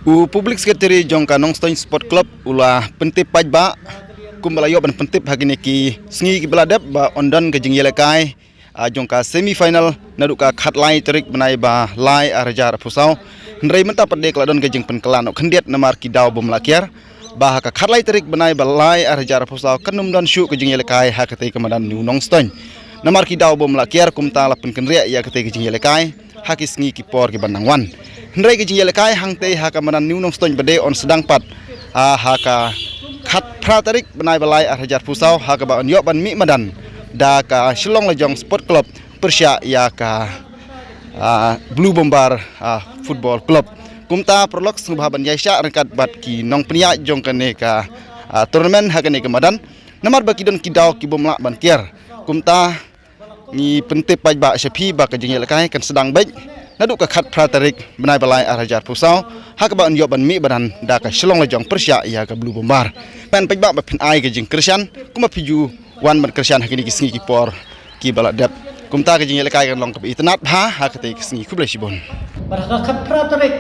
U Public Secretary jongka Nongstoin Sport Club ulah pentip pajba kumbalayo ban pentip hagini ki sngi ki beladap ba ondan ke jing yelekai jongka semi final naduka khatlai terik benai ba lai arjar pusau hendrai menta perde kladon ke jing penkelan khendiat namar ki daw bom lakiar ba ka khatlai terik benai ba lai arjar pusau kanum dan syu ke jing yelekai hakate kemadan New Nongstoin namar ki daw bom lakiar kumta la penkenria ya kate ke jing yelekai hakis sngi ki por ki bandangwan hendrai ke jing yelekai hangte haka manan New Nongstoin bade on sedang pat haka khat pratarik benai balai arhajar pusau haka ba on yok ban mi madan da ka Shillong Lejong Sport Club Persia ya ka Blue Bomber Football Club kumta prolog subha ban yaisha rangkat bat ki nong penia jong kane ka turnamen haka ne kemadan namar baki don kidaw ki bomla ban kier kumta ni pentip pajba sepi ba ka jing yelekai kan sedang baik naduk ka khat pratarik benai balai arhajar pusau haka ba on yok ban mi badan da ka Shillong Lejong Persia ya ka Blue Bomber pen pajba ba pin ai ka jing Krishan kuma piju wan ban Krishan hakini ki sngi ki por ki baladap kumta ka jing yelekai kan long ka itnat bha hakate ki sngi kuble sibon baraka khat pratarik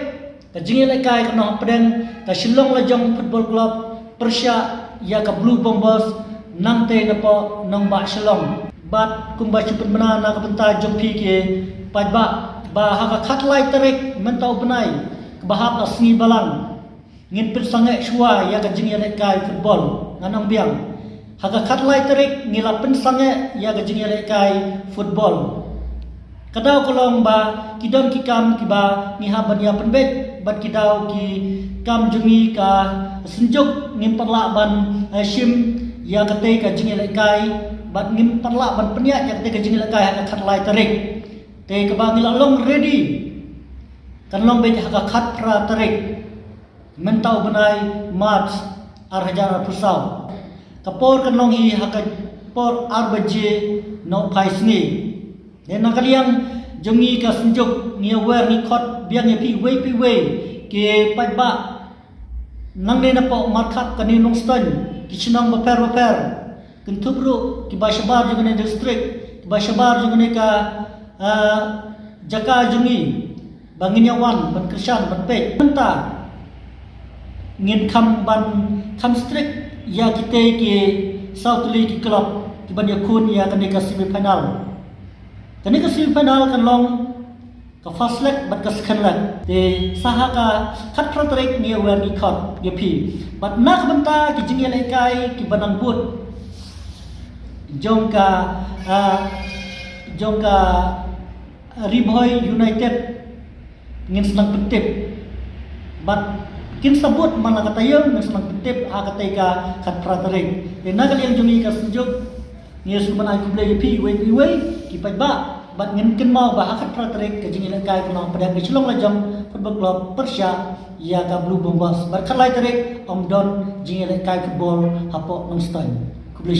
ka jing yelekai kan no peden ka Shillong Lejong Football Club Persia ya ka Blue Bombers nangte na po nong ba Shillong bat kumba chupin bana na ka benta jopi ke pajba ba haka khatlai tarik mentau benai bahap na sngi balang ngin pin sangai shua ya ka jing yelekai football nganong biang haka khatlai tarik ngila pin sangai ya ka jing yelekai football kadaw kolong ba kidon ki kam ki ba ni ha ban ya penbet bat kidaw ki kam jungi ka senjuk ngin parla ban shim ya ka te ka jing yelekai bat ngin parla ban penya ya ka te ka jing yelekai haka khatlai tarik te ka ba ngila long ready kan long be haka khat pra tarik mentau benai march arhajar pusau kapor kan long hi haka por arbaje no paisni ne nakaliang jongi ka senjuk ni wer ni khot biang ye pi we ke pajba nang ne na po markhat kan ni Nongstoin ki chinang ba per kan thubru ki ba shabar jogane district ki ba shabar jogane ka jaka jungi bangin yawan ban Krishan ban pe menta ngin kam ban kam strict ya kite ki South League club ki ban yakun ya kan ka semi final kan long ka first leg bat ka second leg te saha ka khat pratarik ni wer ni khot ye pi bat nak benta ki jing yelekai ki banang but jongka Riboy United ngin senang pentip bat kin sabut mana katayo ngin senang pentip akatai ka khat pratarik na kaliang jungi ka senjuk ni suman ai kuble pi we ki pajba bat ngin kin mau ba khat pratarik ka jing yelekai kuno pada Shillong Lejong Football Club Persia ya ka Blue Bombers bar khalai tarik om don jing yelekai football hapo Nongstoin kuble